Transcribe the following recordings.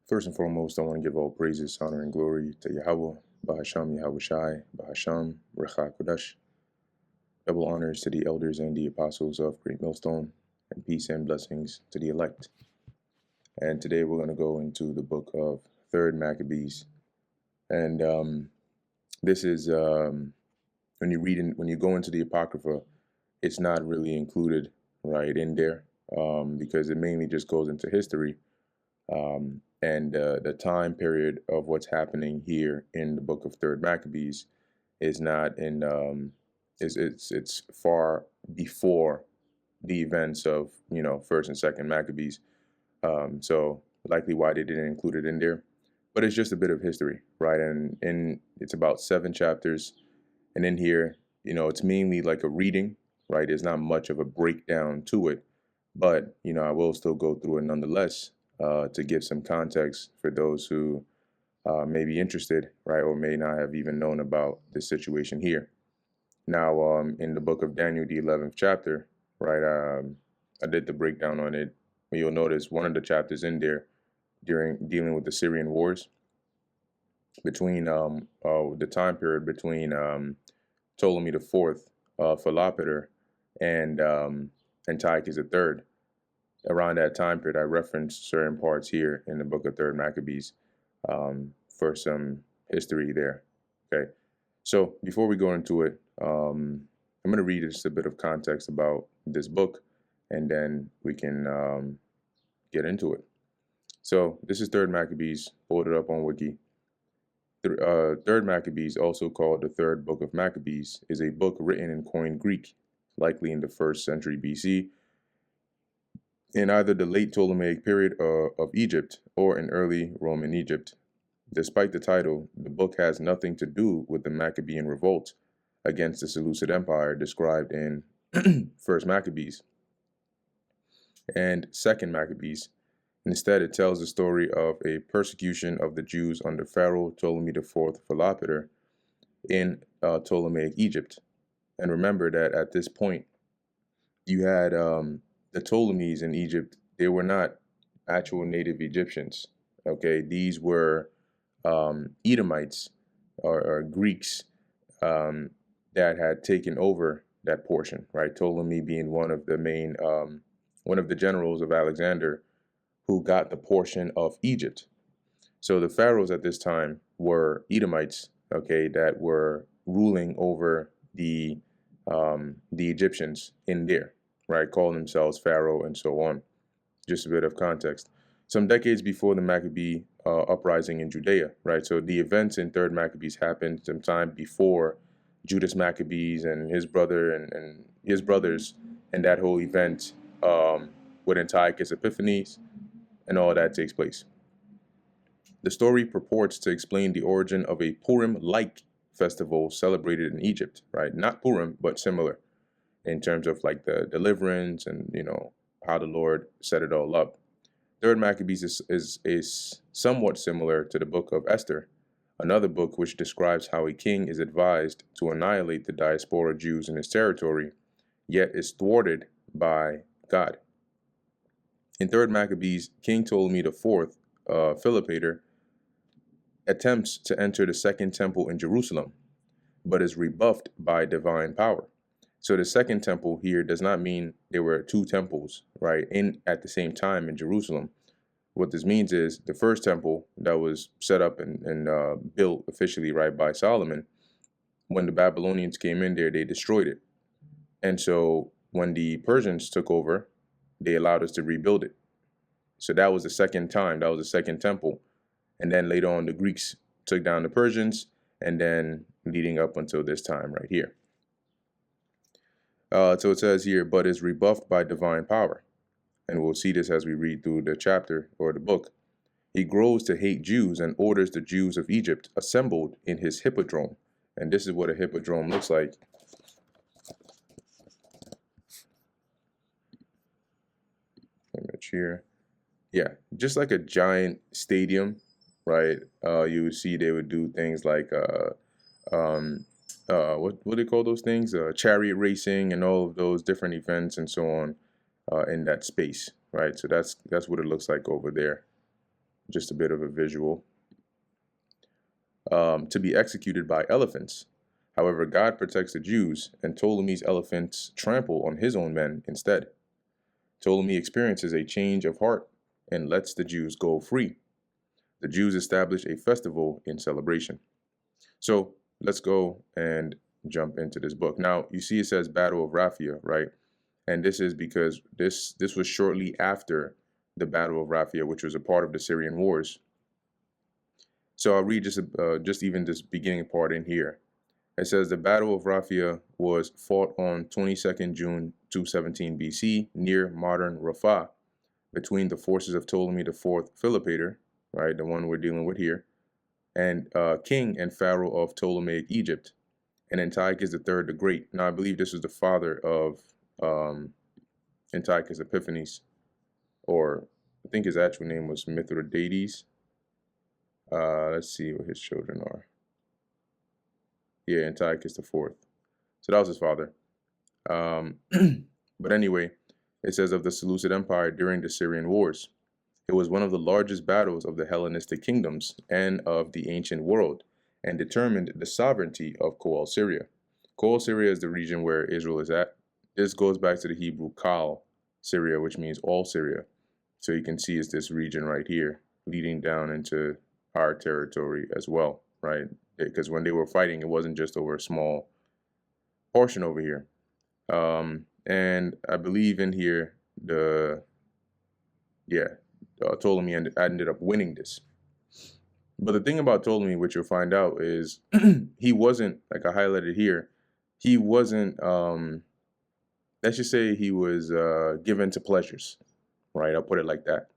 First and foremost, I want to give all praises, honor, and glory to Yahweh, Bahasham Yahweh Shai, Bahasham Recha Kodesh. Double honors to the elders and the apostles of Great Millstone, and peace and blessings to the elect. And today we're going to go into the book of Third Maccabees. And this is when you go into the Apocrypha, it's not really included right in there because it mainly just goes into history. And the time period of what's happening here in the book of Third Maccabees is not in it's far before the events of First and Second Maccabees. So likely why they didn't include it in there, but it's just a bit of history, right? And it's about 7 chapters, and in here, it's mainly like a reading, right? There's not much of a breakdown to it, but I will still go through it nonetheless to give some context for those who may be interested, right, or may not have even known about this situation here. Now, in the book of Daniel, the 11th chapter, right, I did the breakdown on it. You'll notice one of the chapters in there during dealing with the Syrian wars between the time period between Ptolemy the Fourth, Philopator, and Antiochus the Third. Around that time period, I referenced certain parts here in the book of Third Maccabees for some history there. Okay, so before we go into it, I'm going to read just a bit of context about this book, and then we can get into it. So this is Third Maccabees. Pulled it up on Wiki. Third Maccabees, also called the Third Book of Maccabees, is a book written in Koine Greek, likely in the 1st century BC, in either the late Ptolemaic period of Egypt or in early Roman Egypt. Despite the title, the book has nothing to do with the Maccabean revolt against the Seleucid Empire described in First Maccabees and Second Maccabees. Instead, it tells the story of a persecution of the Jews under Pharaoh Ptolemy IV Philopator in Ptolemaic Egypt. And remember that at this point, you had the Ptolemies in Egypt. They were not actual native Egyptians. Okay, these were Edomites or Greeks that had taken over that portion. Right, Ptolemy being one of the generals of Alexander, who got the portion of Egypt. So the pharaohs at this time were Edomites, okay, that were ruling over the Egyptians in there, right, calling themselves pharaoh and so on. Just a bit of context. Some decades before the Maccabee uprising in Judea, right? So the events in Third Maccabees happened sometime before Judas Maccabees and his brother and his brothers and that whole event with Antiochus Epiphanes and all that takes place. The story purports to explain the origin of a Purim-like festival celebrated in Egypt, right? Not Purim, but similar in terms of like the deliverance and, how the Lord set it all up. Third Maccabees is somewhat similar to the book of Esther, another book which describes how a king is advised to annihilate the diaspora Jews in his territory, yet is thwarted by God. In Third Maccabees, King Ptolemy IV, Philopator, attempts to enter the Second Temple in Jerusalem, but is rebuffed by divine power. So the Second Temple here does not mean there were 2 temples, right, at the same time in Jerusalem. What this means is the first temple that was set up and built officially, right, by Solomon, when the Babylonians came in there, they destroyed it. And so when the Persians took over, they allowed us to rebuild it. So that was the second time, that was the second temple. And then later on, the Greeks took down the Persians, and then leading up until this time right here. So it says here, but is rebuffed by divine power. And we'll see this as we read through the chapter or the book. He grows to hate Jews and orders the Jews of Egypt assembled in his hippodrome. And this is what a hippodrome looks like. Image here. Yeah, just like a giant stadium, right? You would see they would do things like what do they call those things? Chariot racing and all of those different events and so on in that space, right? So that's what it looks like over there. just a bit of a visual, to be executed by elephants. However, God protects the Jews, and Ptolemy's elephants trample on his own men instead. Ptolemy experiences a change of heart and lets the Jews go free. The Jews establish a festival in celebration. So let's go and jump into this book. Now, you see it says Battle of Raphia, right? And this is because this was shortly after the Battle of Raphia, which was a part of the Syrian wars. So I'll read just even this beginning part in here. It says the Battle of Raphia was fought on 22nd June 217 BC near modern Rafah between the forces of Ptolemy IV Philopator, right, the one we're dealing with here, and king and pharaoh of Ptolemaic Egypt, and Antiochus III the Great. Now, I believe this was the father of Antiochus Epiphanes, or I think his actual name was Mithridates. Let's see what his children are. Yeah, Antiochus IV. So that was his father. But anyway, it says of the Seleucid Empire during the Syrian wars. It was one of the largest battles of the Hellenistic kingdoms and of the ancient world, and determined the sovereignty of Coal Syria. Coal Syria is the region where Israel is at. This goes back to the Hebrew Kal Syria, which means all Syria. So you can see it's this region right here, leading down into our territory as well, right? Because when they were fighting, it wasn't just over a small portion over here. And I believe in here, Ptolemy ended up winning this. But the thing about Ptolemy, which you'll find out, is he wasn't, like I highlighted here, he wasn't, let's just say he was given to pleasures, right? I'll put it like that.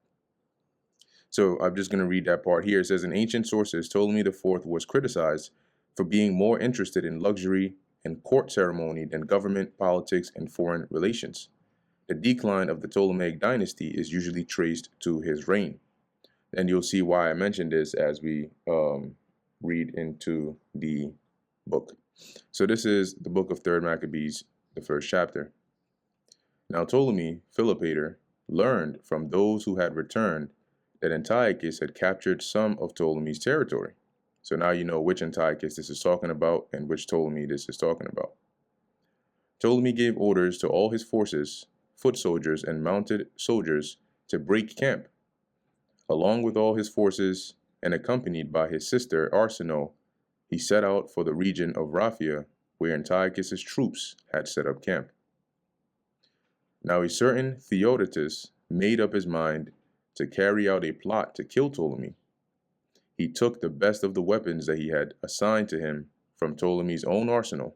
So I'm just going to read that part here. It says, in ancient sources, Ptolemy IV was criticized for being more interested in luxury and court ceremony than government, politics, and foreign relations. The decline of the Ptolemaic dynasty is usually traced to his reign. And you'll see why I mentioned this as we read into the book. So this is the book of 3rd Maccabees, the 1st chapter. Now Ptolemy, Philopator, learned from those who had returned that Antiochus had captured some of Ptolemy's territory. So now you know which Antiochus this is talking about and which Ptolemy this is talking about. Ptolemy gave orders to all his forces, foot soldiers, and mounted soldiers to break camp. Along with all his forces and accompanied by his sister Arsinoe, he set out for the region of Raphia, where Antiochus's troops had set up camp. Now a certain Theodotus made up his mind to carry out a plot to kill Ptolemy. He took the best of the weapons that he had assigned to him from Ptolemy's own arsenal.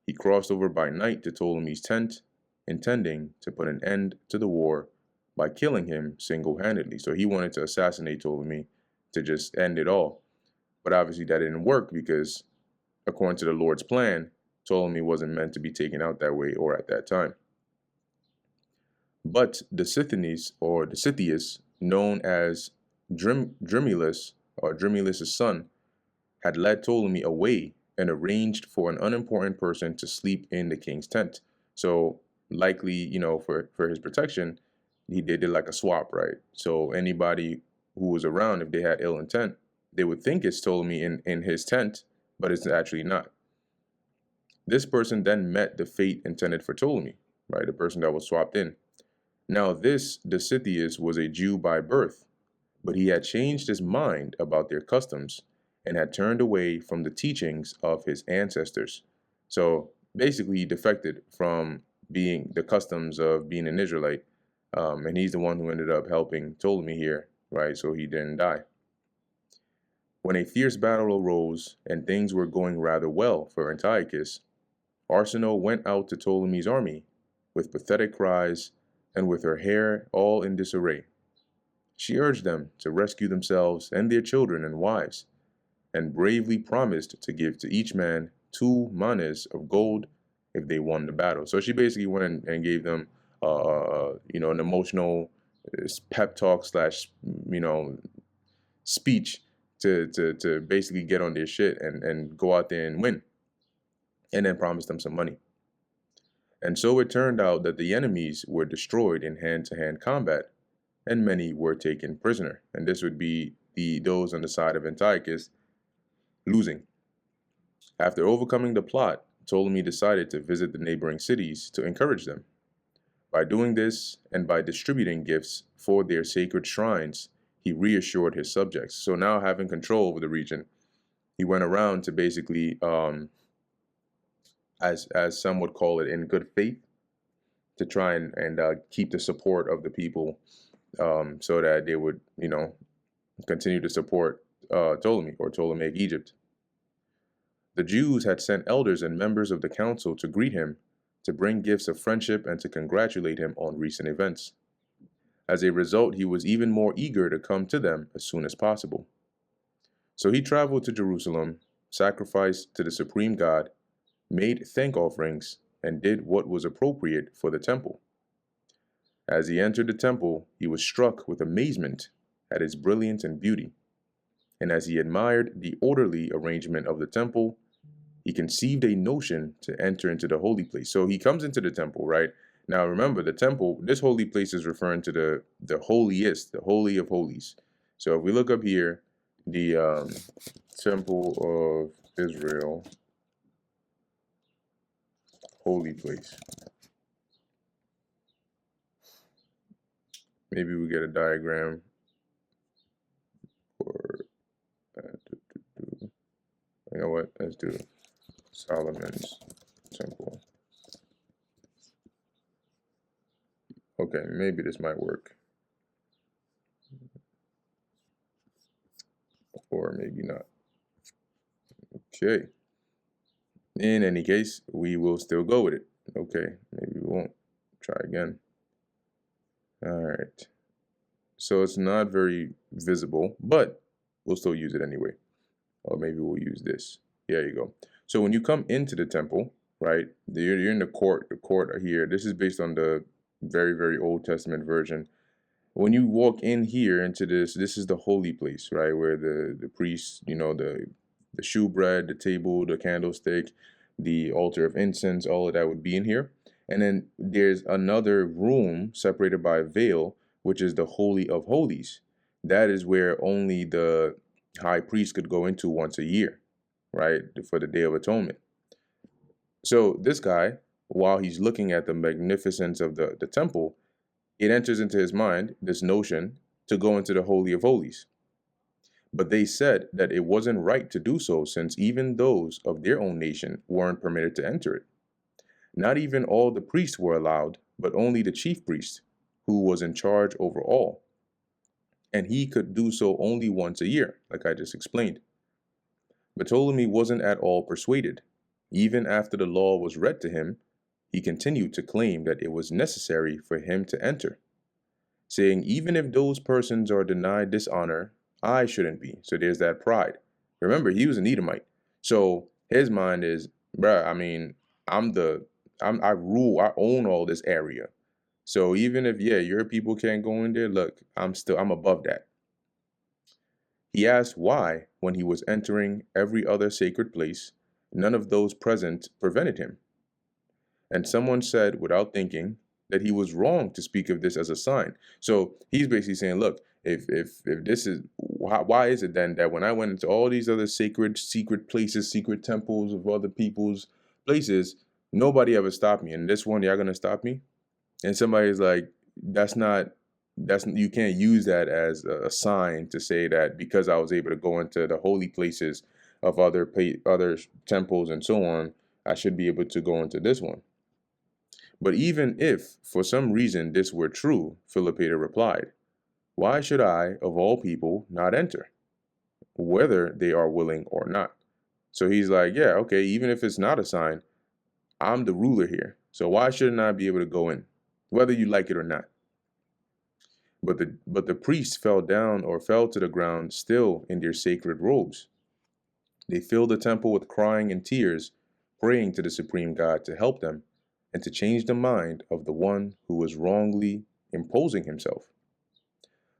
He crossed over by night to Ptolemy's tent, intending to put an end to the war by killing him single-handedly. So he wanted to assassinate Ptolemy to just end it all. But obviously that didn't work because, according to the Lord's plan, Ptolemy wasn't meant to be taken out that way or at that time. But the Scythians, or the Scythius, known as Drimulus, or Drimulus's son, had led Ptolemy away and arranged for an unimportant person to sleep in the king's tent. So likely, for his protection, they did like a swap, right? So anybody who was around, if they had ill intent, they would think it's Ptolemy in his tent, but it's actually not. This person then met the fate intended for Ptolemy, right? The person that was swapped in. Now this Dositheus was a Jew by birth, but he had changed his mind about their customs and had turned away from the teachings of his ancestors. So basically he defected from being the customs of being an Israelite, and he's the one who ended up helping Ptolemy here, right? So he didn't die. When a fierce battle arose and things were going rather well for Antiochus, Arsinoe went out to Ptolemy's army with pathetic cries and with her hair all in disarray. She urged them to rescue themselves and their children and wives, and bravely promised to give to each man 2 manes of gold if they won the battle. So she basically went and gave them, an emotional pep talk slash, speech to basically get on their shit and go out there and win, and then promised them some money. And so it turned out that the enemies were destroyed in hand-to-hand combat, and many were taken prisoner. And this would be those on the side of Antiochus losing. After overcoming the plot, Ptolemy decided to visit the neighboring cities to encourage them. By doing this and by distributing gifts for their sacred shrines, he reassured his subjects. So now having control over the region, he went around to basically, as some would call it, in good faith, to try and keep the support of the people, so that they would, continue to support Ptolemy or Ptolemaic Egypt. The Jews had sent elders and members of the council to greet him, to bring gifts of friendship, and to congratulate him on recent events. As a result, he was even more eager to come to them as soon as possible. So he traveled to Jerusalem, sacrificed to the supreme God, made thank offerings, and did what was appropriate for the temple. As he entered the temple, he was struck with amazement at its brilliance and beauty. And as he admired the orderly arrangement of the temple, he conceived a notion to enter into the holy place. So he comes into the temple, right? Now remember, the temple, this holy place is referring to the holiest, the holy of holies. So if we look up here, the temple of Israel, holy place. Maybe we get a diagram for you know what? Let's do Solomon's temple. Okay, maybe this might work. Or maybe not. Okay. In any case, we will still go with it. Okay, maybe we won't. Try again. All right. So it's not very visible, but we'll still use it anyway. Or maybe we'll use this. There you go. So when you come into the temple, right, you're in the court here. This is based on the very, very Old Testament version. When you walk in here into this is the holy place, right, where the priests, the shewbread, the table, the candlestick, the altar of incense, all of that would be in here. And then there's another room separated by a veil, which is the Holy of Holies. That is where only the high priest could go into once a year, right, for the Day of Atonement. So this guy, while he's looking at the magnificence of the temple, it enters into his mind this notion to go into the Holy of Holies. But they said that it wasn't right to do so, since even those of their own nation weren't permitted to enter it. Not even all the priests were allowed, but only the chief priest, who was in charge over all. And he could do so only once a year, like I just explained. But Ptolemy wasn't at all persuaded. Even after the law was read to him, he continued to claim that it was necessary for him to enter, saying, even if those persons are denied this honor, I shouldn't be. So there's that pride. Remember, he was an Edomite. So his mind is, bruh, I mean, I rule, I own all this area. So even if, yeah, your people can't go in there, look, I'm above that. He asked why, when he was entering every other sacred place, none of those present prevented him. And someone said, without thinking, that he was wrong to speak of this as a sign. So he's basically saying, look, if this is, why is it then that when I went into all these other secret places, secret temples of other people's places, nobody ever stopped me, and this one, y'all gonna stop me? And somebody's like, you can't use that as a sign to say that because I was able to go into the holy places of other temples and so on, I should be able to go into this one. But even if, for some reason, this were true, Philopator replied, why should I, of all people, not enter, whether they are willing or not? So he's like, yeah, okay, even if it's not a sign, I'm the ruler here. So why shouldn't I be able to go in, whether you like it or not? But the priests fell to the ground still in their sacred robes. They filled the temple with crying and tears, praying to the supreme God to help them and to change the mind of the one who was wrongly imposing himself.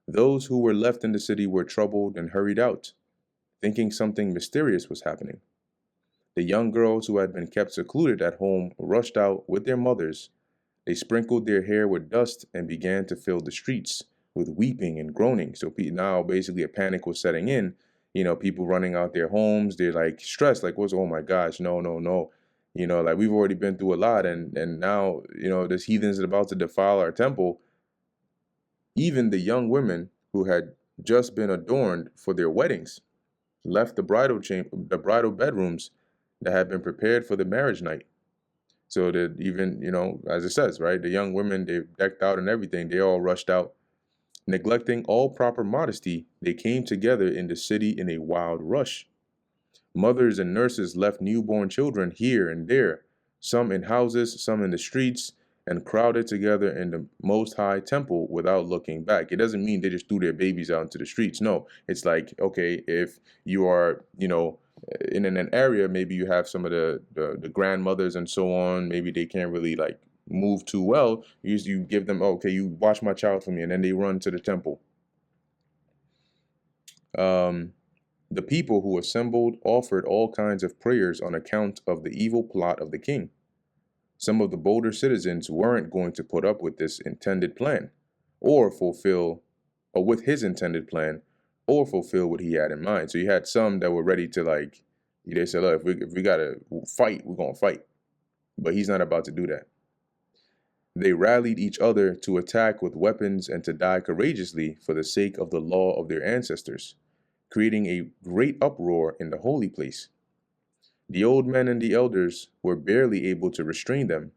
Those who were left in the city were troubled and hurried out, thinking something mysterious was happening. The young girls who had been kept secluded at home rushed out with their mothers. They sprinkled their hair with dust and began to fill the streets, with weeping and groaning. So now basically a panic was setting in. People running out their homes. They're like stressed, like, "What's? Oh my gosh, no, no, no." Like we've already been through a lot, and now this heathens is about to defile our temple. Even the young women who had just been adorned for their weddings left the bridal bedrooms that had been prepared for the marriage night. So that even, as it says, right, the young women, they decked out and everything, they all rushed out. Neglecting all proper modesty, they came together in the city in a wild rush. Mothers and nurses left newborn children here and there, some in houses, some in the streets, and crowded together in the Most High Temple without looking back. It doesn't mean they just threw their babies out into the streets. No, it's like, okay, if you are, in an area, maybe you have some of the grandmothers and so on, maybe they can't really like move too well. You give them, okay, you watch my child for me, and then they run to the temple. The people who assembled offered all kinds of prayers on account of the evil plot of the king. Some of the bolder citizens weren't going to put up with this intended plan, or with his intended plan, or fulfill what he had in mind. So you had some that were ready to like, they said, look, if we gotta fight, we're gonna fight. But he's not about to do that. They rallied each other to attack with weapons and to die courageously for the sake of the law of their ancestors, creating a great uproar in the holy place. The old men and the elders were barely able to restrain them,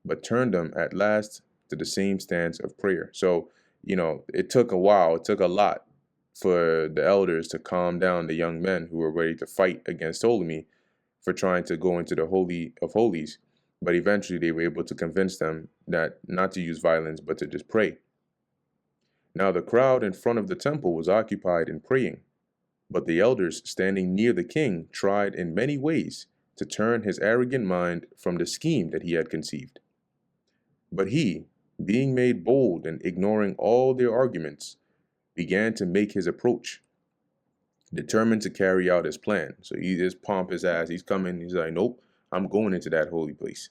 but turned them at last to the same stance of prayer. So, it took a while, it took a lot for the elders to calm down the young men who were ready to fight against Ptolemy for trying to go into the Holy of Holies. But eventually they were able to convince them that not to use violence, but to just pray. Now the crowd in front of the temple was occupied in praying. But the elders standing near the king tried in many ways to turn his arrogant mind from the scheme that he had conceived. But he, being made bold and ignoring all their arguments, began to make his approach, determined to carry out his plan. So he just pompous ass. He's coming. He's like, nope, I'm going into that holy place.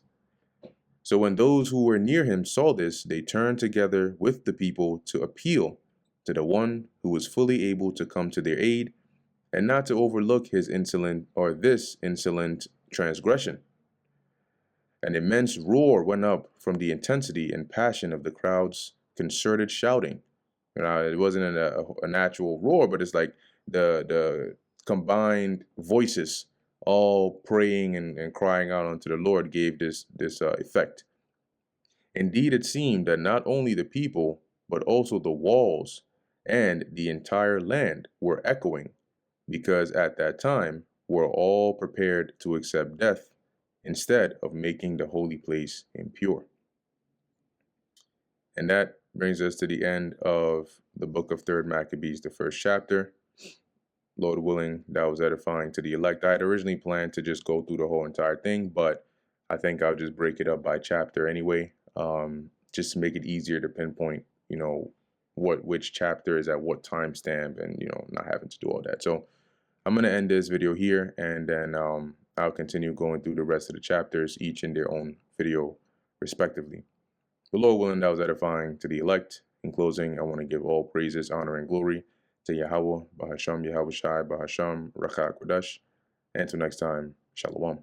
So when those who were near him saw this, they turned together with the people to appeal to the one who was fully able to come to their aid and not to overlook this insolent transgression. An immense roar went up from the intensity and passion of the crowd's concerted shouting. It wasn't a natural roar, but it's like the combined voices all praying and crying out unto the Lord gave this effect. Indeed, it seemed that not only the people, but also the walls and the entire land were echoing, because at that time we're all prepared to accept death instead of making the holy place impure. And that brings us to the end of the book of 3rd Maccabees, the first chapter. Lord willing, that was edifying to the elect. I had originally planned to just go through the whole entire thing, but I think I'll just break it up by chapter anyway, just to make it easier to pinpoint, which chapter is at what timestamp, and not having to do all that. So I'm going to end this video here, and then I'll continue going through the rest of the chapters, each in their own video, respectively. The Lord willing, that was edifying to the elect. In closing, I want to give all praises, honor, and glory to Yahweh, Bahasham, Yahweh Shai, Bahasham, Rachak Kodash. And until next time, Shalom.